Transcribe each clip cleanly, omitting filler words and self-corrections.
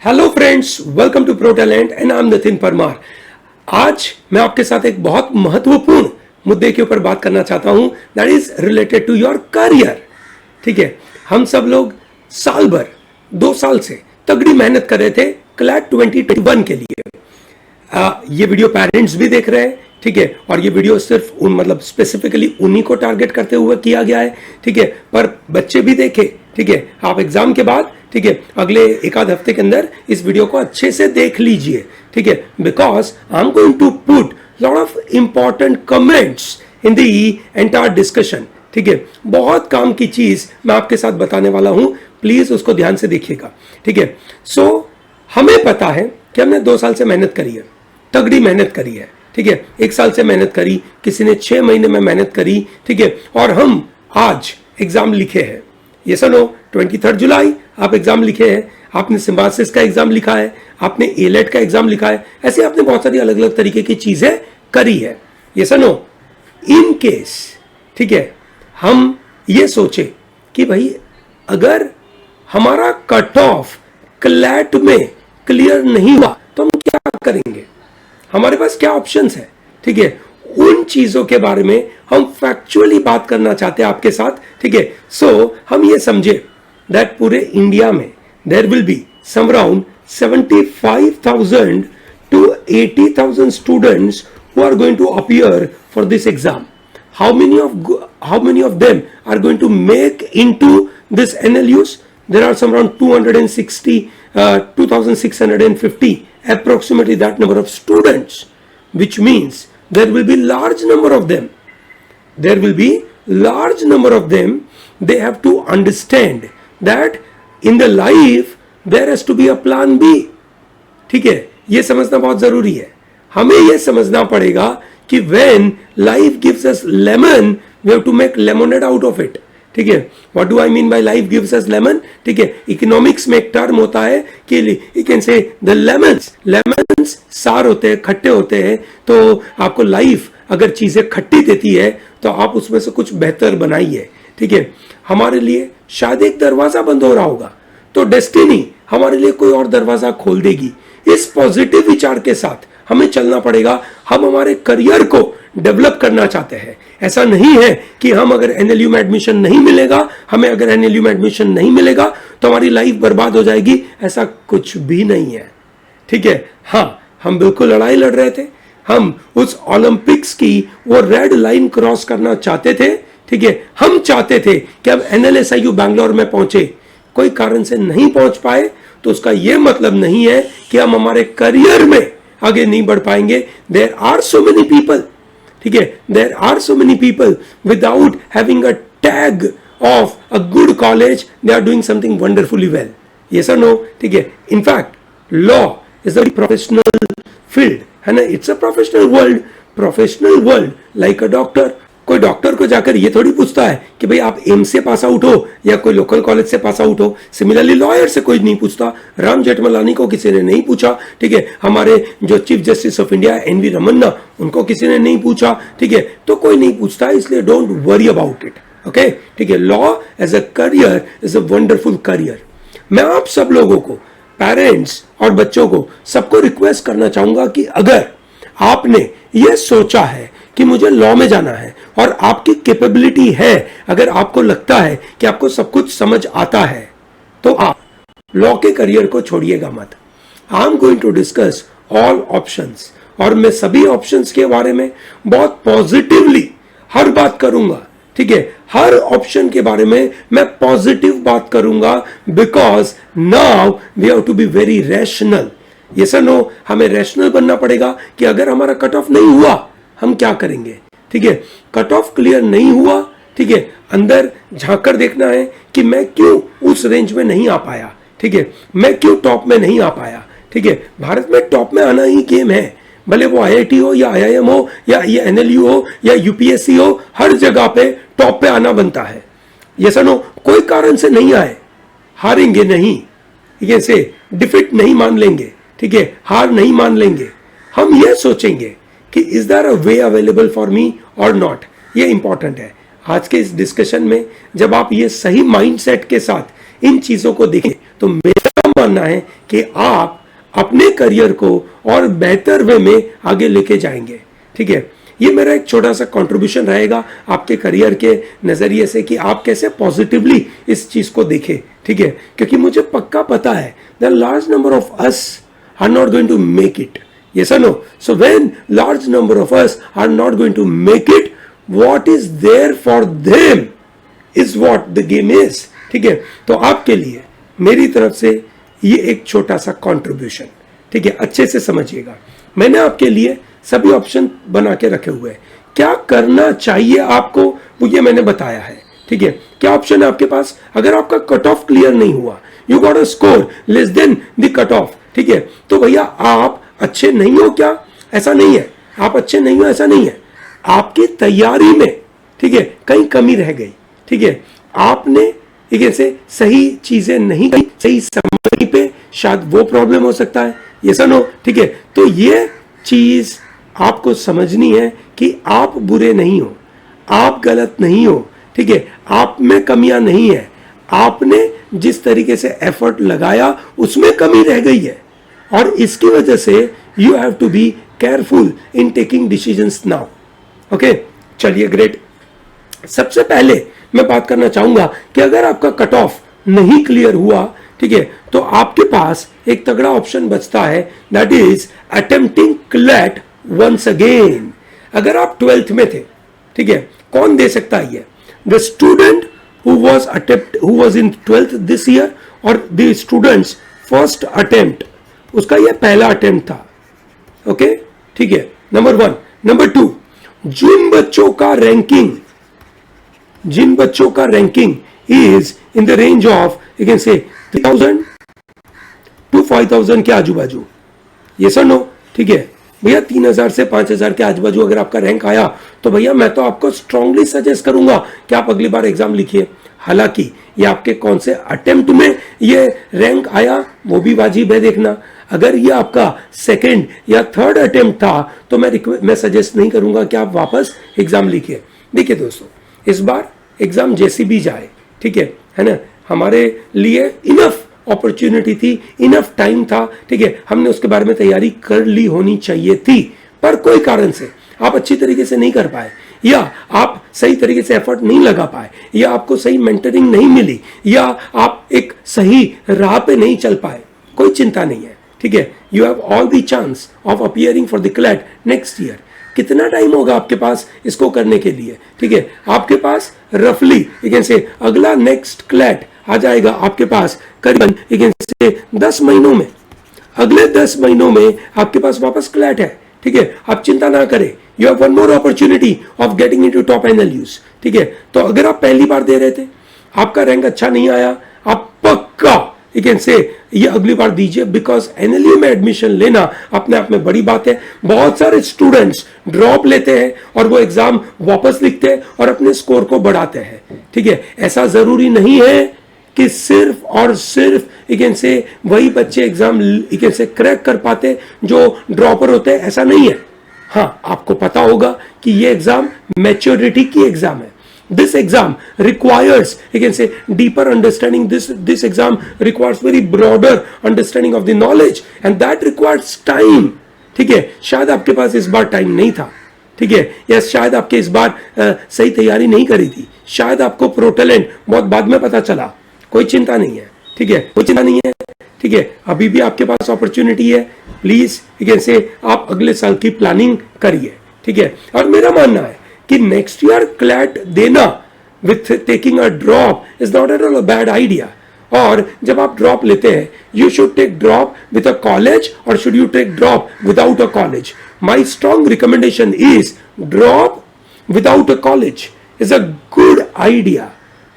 Hello friends, welcome to pro talent and I am Nitin Parmar. आज मैं आपके साथ एक बहुत महत्वपूर्ण मुद्दे के ऊपर बात करना चाहता हूं, that is related to your career. ठीक है, हम सब लोग साल भर 2 साल से तगड़ी मेहनत कर रहे थे क्लैट 2021 के लिए। ये वीडियो पेरेंट्स भी देख रहे हैं, ठीक है, और ये वीडियो सिर्फ मतलब स्पेसिफिकली उन्हीं को टारगेट करते हुए किया गया है, ठीक है, पर बच्चे भी देखे, ठीक है, आप एग्जाम के बाद, ठीक है, अगले एक आध हफ्ते के अंदर इस वीडियो को अच्छे से देख लीजिए, ठीक है, because I am going to put lot of important comments in the entire discussion. ठीक है, बहुत काम की चीज मैं आपके साथ बताने वाला हूं, प्लीज उसको ध्यान से देखिएगा। ठीक है, सो हमें पता है कि हमने 2 साल से मेहनत करी है, तगड़ी मेहनत करी है, ठीक है, 1 साल से मेहनत करी, किसी ने 6 महीने में मेहनत करी, ठीक है, और हम आज एग्जाम लिखे हैं। ये सुनो, 23 जुलाई आप एग्जाम लिखे हैं, आपने सिम्बासिस का एग्जाम लिखा है, आपने एलेट का एग्जाम लिखा है, ऐसे आपने बहुत सारी अलग अलग तरीके की चीजें करी है। ये सुनो, इन केस, ठीक है, हम ये सोचे कि भाई अगर हमारा कट ऑफ क्लैट में क्लियर नहीं हुआ तो हम क्या करेंगे, हमारे पास क्या ऑप्शंस है। ठीक है, उन चीजों के बारे में हम फैक्चुअली बात करना चाहते हैं आपके साथ। ठीक है, सो हम ये समझे दैट पूरे इंडिया में there will be some around 75,000 to 80,000 students who are going to appear for this exam. How many of them are going to make into this NLUs? There are some around 260, 2,650 approximately that number of students, which means there will be large number of them. There will be large number of them. They have to understand that in the life there has to be a plan B. ठीक है, ये समझना बहुत जरूरी है। हमें ये समझना पड़ेगा कि when life gives us lemon, we have to make lemonade out of it. ठीक है, what do I mean by life gives us lemon? ठीक है, इकोनॉमिक्स में एक टर्म होता है कि you can say the lemons सार होते हैं, खट्टे होते हैं, तो आपको लाइफ अगर चीजें खट्टी देती है तो आप उसमें से कुछ बेहतर बनाइए। ठीक है, हमारे लिए शायद एक दरवाजा बंद हो रहा होगा तो डेस्टिनी हमारे लिए कोई और दरवाजा खोल देगी। इस पॉजिटिव विचार के साथ हमें चलना पड़ेगा। हम हमारे करियर को डेवलप करना चाहते हैं। ऐसा नहीं है कि हम अगर एनएलयू में एडमिशन नहीं मिलेगा, हमें अगर एनएलयू में एडमिशन नहीं मिलेगा तो हमारी लाइफ बर्बाद हो जाएगी, ऐसा कुछ भी नहीं है। ठीक है, हाँ, हम बिल्कुल लड़ाई लड़ रहे थे, हम उस ओलंपिक्स की वो रेड लाइन क्रॉस करना चाहते थे। ठीक है, हम चाहते थे कि हम एनएलएसआईयू बैंगलोर में पहुंचे, कोई कारण से नहीं पहुंच पाए तो उसका यह मतलब नहीं है कि हम हमारे करियर में आगे नहीं बढ़ पाएंगे। There are so many people, ठीक है, there are so many people without having a tag of a good college, they are doing something wonderfully well. Yes और नो? ठीक है, in fact law is a professional field, है ना, it's a professional world like a doctor. कोई doctor को जाकर ये थोड़ी पूछता है कि भाई आप एम्स से पास आउट हो या कोई लोकल कॉलेज से पास आउट हो। सिमिलरली लॉयर से कोई नहीं पूछता, राम जेठमलानी को किसी ने नहीं पूछा। ठीक है, हमारे जो chief justice of India N V Ramana, उनको किसी ने नहीं पूछा। ठीक है, तो कोई नहीं पूछता, इसलिए don't worry about it. Okay, ठीक है, law as a career is a wonderful career. मैं आप सब लोगों को, पेरेंट्स और बच्चों को, सबको रिक्वेस्ट करना चाहूंगा कि अगर आपने ये सोचा है कि मुझे लॉ में जाना है और आपकी कैपेबिलिटी है, अगर आपको लगता है कि आपको सब कुछ समझ आता है, तो आप लॉ के करियर को छोड़िएगा मत। I am going to discuss all options, और मैं सभी ऑप्शंस के बारे में बहुत पॉजिटिवली हर बात करूंगा। ठीक है, हर ऑप्शन के बारे में मैं पॉजिटिव बात करूंगा, because now we have to be very rational. ये सर नो, हमें रैशनल बनना पड़ेगा कि अगर हमारा कट ऑफ नहीं हुआ हम क्या करेंगे। ठीक है, कट ऑफ क्लियर नहीं हुआ, ठीक है, अंदर झांककर देखना है कि मैं क्यों उस रेंज में नहीं आ पाया। ठीक है, मैं क्यों टॉप में नहीं आ पाया। ठीक है, भारत में टॉप में आना ही गेम है, भले वो आईआईटी हो या आईआईएम हो या ये एनएलयू हो या यूपीएससी हो, हर जगह पे टॉप पे आना बनता है। ये सुनो, कोई कारण से नहीं आए, हारेंगे नहीं, ऐसे डिफीट नहीं मान लेंगे। ठीक है, हार नहीं मान लेंगे। हम ये सोचेंगे कि is there a way available for me और नॉट। ये इंपॉर्टेंट है आज के इस डिस्कशन में। जब आप ये सही माइंडसेट के साथ इन चीजों को देखें तो मेरा मानना है कि कि आप अपने करियर को और बेहतर वे में आगे लेके जाएंगे। ठीक है, ये मेरा एक छोटा सा कंट्रीब्यूशन रहेगा आपके करियर के नजरिए से कि आप कैसे पॉजिटिवली इस चीज को देखें। ठीक है, क्योंकि मुझे पक्का पता है the large number of us are not going to make it. Yes or no? So when large number of us are not going to make it, what is there for them is what the game is. ठीक है, तो आपके लिए मेरी तरफ से ये एक छोटा सा कंट्रीब्यूशन। ठीक है, अच्छे से समझिएगा। मैंने आपके लिए सभी ऑप्शन बना के रखे हुए हैं। क्या करना चाहिए आपको वो ये मैंने बताया है। ठीक है, क्या ऑप्शन है आपके पास? अगर आपका कट ऑफ क्लियर नहीं हुआ, you got a score less than the cut off, ठीक है, तो भैया आप अच्छे नहीं हो क्या? ऐसा नहीं है। आप अच्छे नहीं हो ऐसा नहीं है, आपकी तैयारी में, ठीक है, कहीं कमी रह गई। ठीक है, आपने एक ऐसे सही चीजें नहीं की सही समय पे, शायद वो प्रॉब्लम हो सकता है। ये सुनो, ठीक है, तो ये चीज आपको समझनी है कि आप बुरे नहीं हो, आप गलत नहीं हो। ठीक है, आप में कमियां नहीं है, आपने जिस तरीके से एफर्ट लगाया उसमें कमी रह गई है, और इसकी वजह से you have to be careful in taking decisions now. Okay, चलिए, ग्रेट। सबसे पहले मैं बात करना चाहूंगा कि अगर आपका कट ऑफ नहीं क्लियर हुआ, ठीक है, तो आपके पास एक तगड़ा ऑप्शन बचता है, that is attempting CLAT once again. अगर आप 12th में थे, ठीक है, कौन दे सकता है ये? The student who was in 12th this year, और the students first attempt, उसका ये पहला अटेम्प्ट था। ओके, ठीक है, नंबर 1। नंबर 2, जिन बच्चों का ranking is in the range of, you can से 3000 to 5000 के आजू बाजू। ये सर नो, ठीक है भैया, 3000 से 5000 के आजू बाजू अगर आपका रैंक आया तो भैया मैं तो आपको स्ट्रांगली सजेस्ट करूंगा कि आप अगली बार एग्जाम लिखिए। हालांकि ये आपके कौन से अटेम्प्ट में ये रैंक आया वो भी वाजिब है देखना। अगर ये आपका सेकंड या थर्ड अटेम्प्ट था तो मैं सजेस्ट नहीं करूंगा कि आप वापस एग्जाम लिखिए। देखिए दोस्तों, इस बार एग्जाम जैसी भी जाए, ठीक है ना, हमारे लिए इनफ अपॉर्चुनिटी थी, इनफ टाइम था, ठीक है, हमने उसके बारे में तैयारी कर ली होनी चाहिए थी, पर कोई कारण से आप अच्छी तरीके से नहीं कर पाए, या आप सही तरीके से एफर्ट नहीं लगा पाए, या आपको सही मेंटरिंग नहीं मिली, या आप एक सही राह पे नहीं चल पाए, कोई चिंता नहीं है। ठीक है, you have all the chance of appearing for the CLAT next year. कितना टाइम होगा आपके पास इसको करने के लिए? ठीक है, आपके पास रफली यू कैन से अगला नेक्स्ट क्लैट आ जाएगा आपके पास करीबन यू कैन से 10 महीनों में। अगले 10 महीनों में आपके पास वापस क्लैट है। ठीक है, आप चिंता ना करें, you have one more opportunity of getting into top NLUs. ठीक है, तो अगर आप पहली बार दे रहे थे, आपका रैंक अच्छा नहीं आया, आप पक्का यू कैन से ये अगली बार दीजिए, बिकॉज एनएलयू में एडमिशन लेना अपने आप में बड़ी बात है। बहुत सारे स्टूडेंट्स ड्रॉप लेते हैं और वो एग्जाम वापस लिखते हैं और अपने स्कोर को बढ़ाते हैं। ठीक है, ऐसा जरूरी नहीं है कि सिर्फ और सिर्फ यू कैन से वही बच्चे एग्जाम यू कैन से क्रैक कर पाते जो ड्रॉपर होते हैं, ऐसा नहीं है। हाँ, आपको पता होगा कि ये एग्जाम मैच्योरिटी की एग्जाम है। This exam requires, you can say, deeper understanding. This exam requires very broader understanding of the knowledge, and that requires time. ठीक है, शायद आपके पास इस बार टाइम नहीं था, ठीक है, या शायद आपके इस बार सही तैयारी नहीं करी थी, शायद आपको प्रो टैलेंट बहुत बाद में पता चला। कोई चिंता नहीं है, ठीक है, कोई चिंता नहीं है। ठीक है, अभी भी आपके पास अपॉर्चुनिटी है। प्लीज यू कैन से आप अगले साल की प्लानिंग करिए। ठीक है, और मेरा मानना है कि नेक्स्ट ईयर क्लैट देना with taking a drop is not at all a bad idea. और जब आप ड्रॉप लेते हैं, you should take drop with a college और should you take drop without a college? My strong recommendation is drop without a college is a good idea.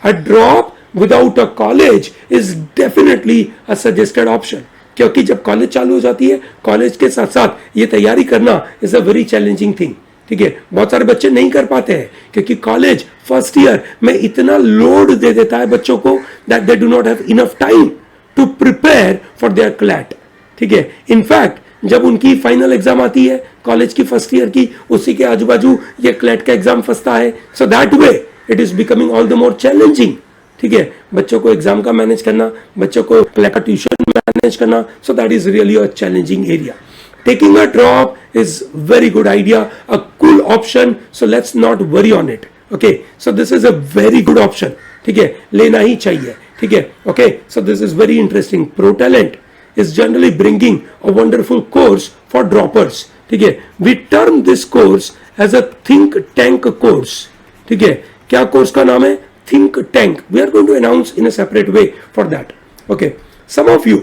A drop without a college is definitely a suggested option, क्योंकि जब college चालू हो जाती है, college के साथ साथ ये तैयारी करना is a very challenging thing. ठीक है, बहुत सारे बच्चे नहीं कर पाते हैं क्योंकि कॉलेज फर्स्ट ईयर में इतना लोड दे देता है बच्चों को that they do not have enough time to prepare for their CLAT. ठीक है, इनफैक्ट जब उनकी फाइनल एग्जाम आती है कॉलेज की फर्स्ट ईयर की, उसी के आजू बाजू ये क्लैट का एग्जाम फंसता है। So that way it is becoming all the more challenging. ठीक है, बच्चों को एग्जाम का मैनेज करना, बच्चों को क्लैट का ट्यूशन मैनेज करना, so that is really a challenging area. Taking a drop is very good idea, a cool option, so let's not worry on it. Okay, so this is a very good option. ठीक है, लेना ही चाहिए. ठीक है, okay, so this is very interesting. ProTalent is generally bringing a wonderful course for droppers. ठीक है, we term this course as a think tank course. ठीक है, क्या कोर्स का नाम है? Think Tank. We are going to announce in a separate way for that. Okay, some of you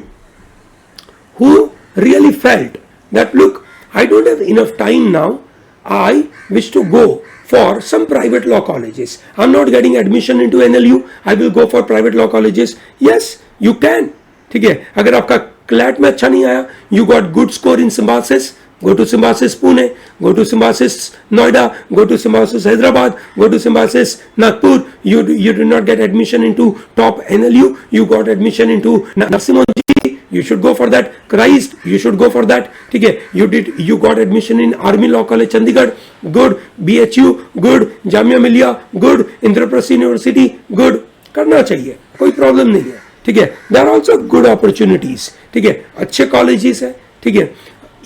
who really felt that look, I don't have enough time now, I wish to go for some private law colleges, I'm not getting admission into NLU, I will go for private law colleges. Yes, you can. ठीक है, अगर आपका CLAT में अच्छा नहीं आया, you got good score in Symbiosis, go to Symbiosis Pune, go to Symbiosis Noida, go to Symbiosis Hyderabad, go to Symbiosis Nagpur. You did not get admission into top NLU, you got admission into Narsimhaji, you should go for that. Christ, you should go for that. ठीक है, you got admission in Army Law College Chandigarh, good. BHU, good. Jamia Millia, good. Indraprasth University, good. करना चाहिए, कोई problem नहीं है. ठीक है, there are also good opportunities. ठीक है, अच्छे कॉलेजेस है. ठीक है,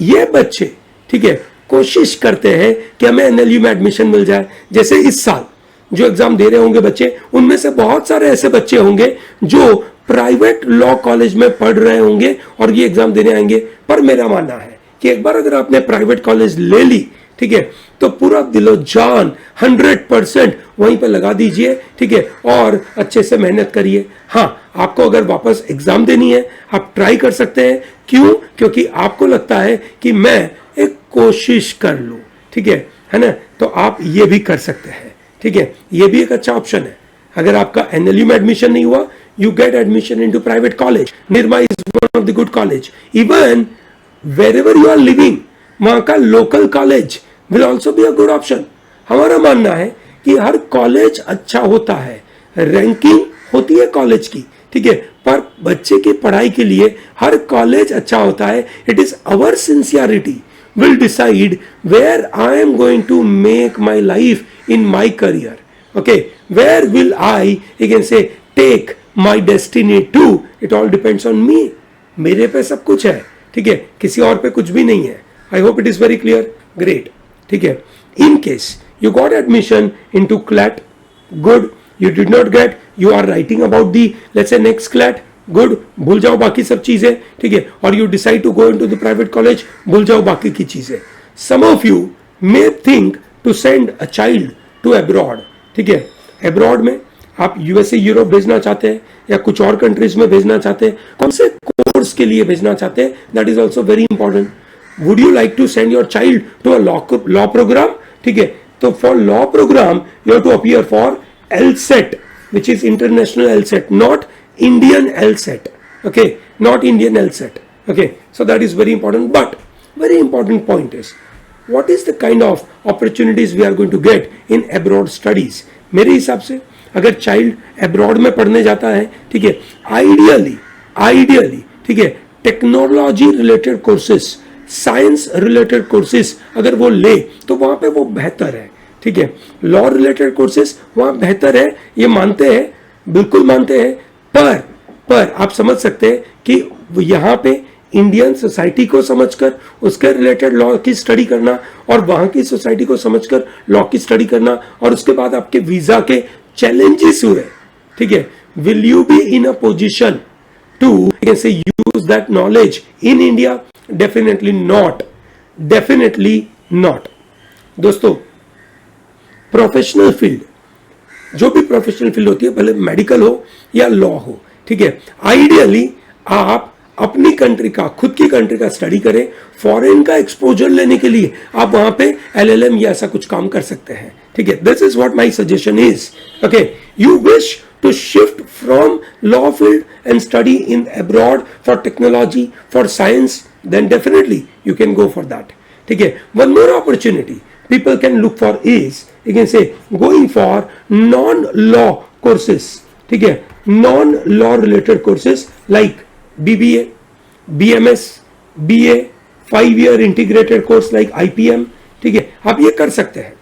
ये बच्चे ठीक है कोशिश करते हैं कि हमें एनएलयू में एडमिशन मिल जाए. जैसे इस साल जो एग्जाम दे रहे होंगे बच्चे, उनमें से बहुत सारे ऐसे बच्चे होंगे जो प्राइवेट लॉ कॉलेज में पढ़ रहे होंगे और ये एग्जाम देने आएंगे. पर मेरा मानना है कि एक बार अगर आपने प्राइवेट कॉलेज ले ली, ठीक है, तो पूरा दिलो जान 100% वहीं पे लगा दीजिए. ठीक है, और अच्छे से मेहनत करिए. हाँ, आपको अगर वापस एग्जाम देनी है, आप ट्राई कर सकते हैं. क्यों? क्योंकि आपको लगता है कि मैं एक कोशिश कर लूं. ठीक है ना, तो आप ये भी कर सकते हैं. ठीक है, ये भी एक अच्छा ऑप्शन है. अगर आपका एनएलयू में एडमिशन नहीं हुआ, you get admission into private college. Nirma is one of the good college. Even wherever you are living, वहाँ का local college will also be a good option. हमारा मानना है कि हर कॉलेज अच्छा होता है, रैंकिंग होती है कॉलेज की. ठीक है, पर बच्चे की पढ़ाई के लिए हर कॉलेज अच्छा होता है. It is our sincerity will decide where I am going to make my life in my career. Okay, where will I, you can say, take my destiny to. It all depends on me. मेरे पे सब कुछ है. ठीक है, किसी और पे कुछ भी नहीं है. I hope it is very clear. Great. ठीक है, in case you got admission into CLAT, good. You did not get, you are writing about the, let's say, next CLAT, good. भूल जाओ बाकी सब चीजें. ठीक है, और you decide to go into the private college, भूल जाओ बाकी की चीजें. Some of you may think to send a child to abroad. ठीक है, abroad में आप यूएसए यूरोप भेजना चाहते हैं या कुछ और कंट्रीज में भेजना चाहते हैं, कौन से कोर्स के लिए भेजना चाहते हैं, that is also very important. Would you like to send your child to a law program? ठीक है, तो for law program you have to appear for LSET, which is international LSET, not Indian LSET. Okay, not Indian LSET. Okay, so that is very important. But very important point is, what is the kind of opportunities we are going to get in abroad studies? मेरे हिसाब से अगर child abroad में पढ़ने जाता है, ठीक है, आइडियली ठीक है, technology related courses, science related courses अगर वो ले तो वहां पे वो बेहतर है. ठीक है, लॉ रिलेटेड कोर्सेस वहां बेहतर है, ये मानते हैं, बिल्कुल मानते हैं. पर आप समझ सकते हैं कि यहाँ पे इंडियन सोसाइटी को समझकर उसके रिलेटेड लॉ की स्टडी करना और वहां की सोसाइटी को समझकर लॉ की स्टडी करना, और उसके बाद आपके वीजा के चैलेंजेस हुए. ठीक है, will you be in a position to कैसे use that knowledge in India? Definitely not, definitely not. दोस्तों, प्रोफेशनल फील्ड, जो भी प्रोफेशनल फील्ड होती है, भले मेडिकल हो या लॉ हो, ठीक है, आइडियली आप अपनी कंट्री का, खुद की कंट्री का स्टडी करें. फॉरेन का एक्सपोजर लेने के लिए आप वहां पे LLM या ऐसा कुछ काम कर सकते हैं. ठीक है, this is what my suggestion is. Okay, you wish to shift from law field and study in abroad for technology, for science, then definitely you can go for that. ठीक है, one more opportunity people can look for is, you can say, going for non-law courses. ठीक है, non-law related courses like BBA, BMS, BA, 5-year integrated course like IPM. ठीक है, आप ये कर सकते हैं.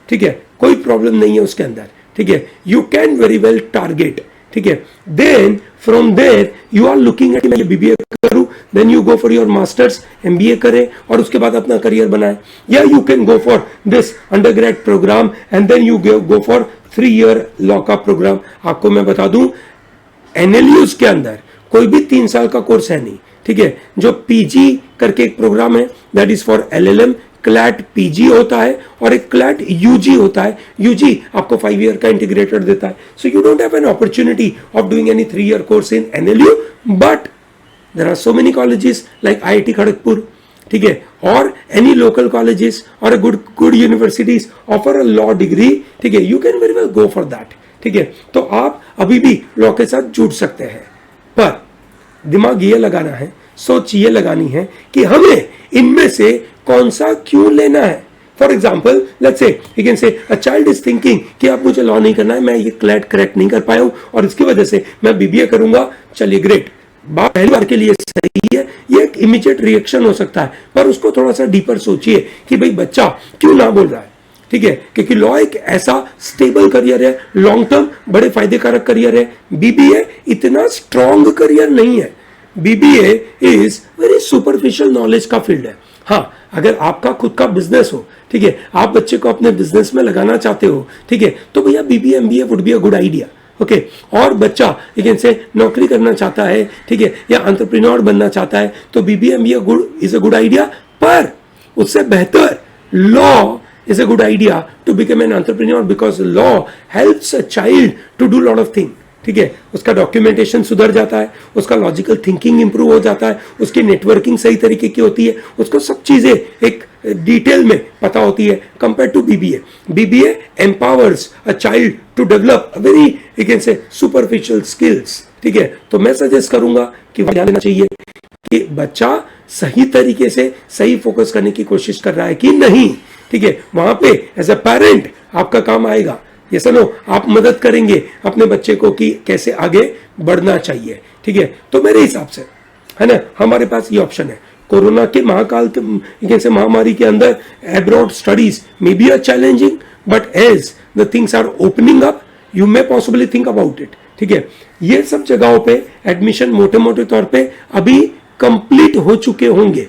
ठीक है, कोई प्रॉब्लम नहीं है उसके अंदर. ठीक है, you can very well target ठीक है. Then from there you are looking at मैं बीबीए करूं, then you go for your masters, MBA करें और उसके बाद अपना करियर बनाए. या you can go for this undergrad program and then you go for 3 year law का प्रोग्राम. आपको मैं बता दूं एनएलयूज के अंदर कोई भी 3 साल का कोर्स है नहीं, ठीक है. जो पीजी करके एक प्रोग्राम है that is for LLM, CLAT PG होता है और एक क्लैट यूजी होता है. यूजी आपको 5 ईयर का इंटीग्रेटेड देता है. So you don't have an opportunity of doing any 3 year course in NLU, but there are so many colleges like IIT Kharagpur, ठीक है, और एनी लोकल कॉलेजेस और good universities offer a law degree, ठीक है. You can very well go for that, ठीक है. तो आप अभी भी लॉ के साथ जुड़ सकते हैं, पर दिमाग ये लगाना है, सोच ये लगानी है कि हमें इनमें से कौन सा क्यों लेना है. For example let's say you can से अ चाइल्ड इज थिंकिंग कि आप मुझे लॉ नहीं करना है, मैं ये क्लैट क्रैक नहीं कर पाया हूं और इसकी वजह से मैं बीबीए करूंगा. चलिए ग्रेट, बात पहली बार के लिए सही है, ये एक इमीडिएट रिएक्शन हो सकता है, पर उसको थोड़ा सा डीपर सोचिए कि भाई बच्चा क्यों ना बोल रहा है, ठीक है. क्योंकि लॉ एक ऐसा स्टेबल करियर है, लॉन्ग टर्म बड़े फायदे कारक करियर है. बीबीए इतना स्ट्रॉन्ग करियर नहीं है. BBA is very superficial knowledge का फील्ड है. हाँ, अगर आपका खुद का बिजनेस हो, ठीक है, आप बच्चे को अपने बिजनेस में लगाना चाहते हो, ठीक है, तो भैया BBA MBA would be a good idea. Okay, और बच्चा लेकिन से नौकरी करना चाहता है, ठीक है, या एंटरप्रेन्योर बनना चाहता है, तो BBA MBA good is a good idea. पर उससे बेहतर law is a good idea to become an entrepreneur because law helps a child to do lot of things, ठीक है. उसका डॉक्यूमेंटेशन सुधर जाता है, उसका लॉजिकल थिंकिंग इंप्रूव हो जाता है, उसकी नेटवर्किंग सही तरीके की होती है, उसको सब चीजें एक डिटेल में पता होती है compare to BBA. BBA empowers a child to develop a very you can say superficial skills, ठीक है. तो मैं सजेस्ट करूंगा कि ध्यान देना चाहिए कि बच्चा सही तरीके से सही फोकस करने की कोशिश कर रहा है कि नहीं, ठीक है. वहां पे एज अ पेरेंट आपका काम आएगा. ये सुनो, आप मदद करेंगे अपने बच्चे को कि कैसे आगे बढ़ना चाहिए, ठीक है. तो मेरे हिसाब से है ना, हमारे पास ये ऑप्शन है. कोरोना के महाकाल के महामारी के अंदर abroad studies maybe are challenging, but as the things are opening up you may possibly think about it, ठीक है. ये सब जगहों पे एडमिशन मोटे मोटे तौर पे अभी कंप्लीट हो चुके होंगे.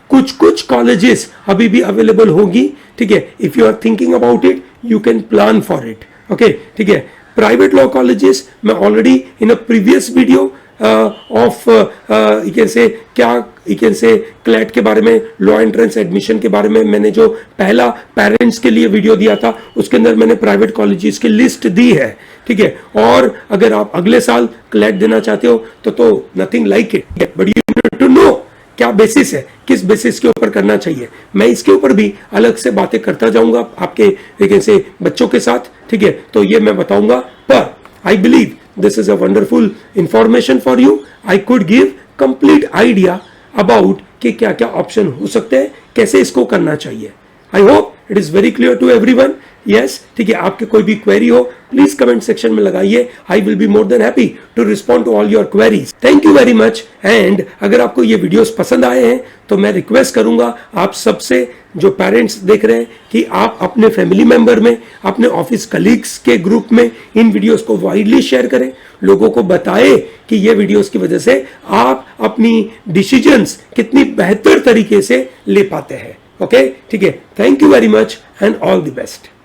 कुछ कॉलेजेस अभी भी अवेलेबल होगी, ठीक है. If you are thinking about it you can plan for it, okay, ठीक है. प्राइवेट लॉ कॉलेजेस मैं already in a previous video of you can say क्या यू कैन से क्लैट के बारे में, लॉ एंट्रेंस एडमिशन के बारे में मैंने जो पहला पेरेंट्स के लिए वीडियो दिया था उसके अंदर मैंने प्राइवेट कॉलेजेस की लिस्ट दी है, ठीक है. और अगर आप अगले साल क्लैट देना चाहते हो तो nothing like it, but you need to know क्या बेसिस है, किस बेसिस के ऊपर करना चाहिए. मैं इसके ऊपर भी अलग से बातें करता जाऊंगा आपके लेकिन से बच्चों के साथ, ठीक है. तो ये मैं बताऊंगा, पर I believe this is a wonderful information for you. I could give complete idea about कि क्या क्या ऑप्शन हो सकते हैं, कैसे इसको करना चाहिए. I hope it is very clear to everyone. Yes, ठीक है. आपके कोई भी क्वेरी हो प्लीज कमेंट सेक्शन में लगाइए. I will be more than happy to respond to all your queries. Thank you very much. And अगर आपको ये वीडियोस पसंद आए हैं तो मैं रिक्वेस्ट करूंगा आप सबसे, जो पेरेंट्स देख रहे हैं, कि आप अपने फैमिली मेंबर में, अपने ऑफिस कलीग्स के ग्रुप में इन वीडियोस को वाइडली शेयर करें. लोगों को बताएं कि ये वीडियोस की वजह से आप अपनी डिसीजंस कितनी बेहतर तरीके से ले पाते हैं. ओके, ठीक है. Thank you very much and all the best.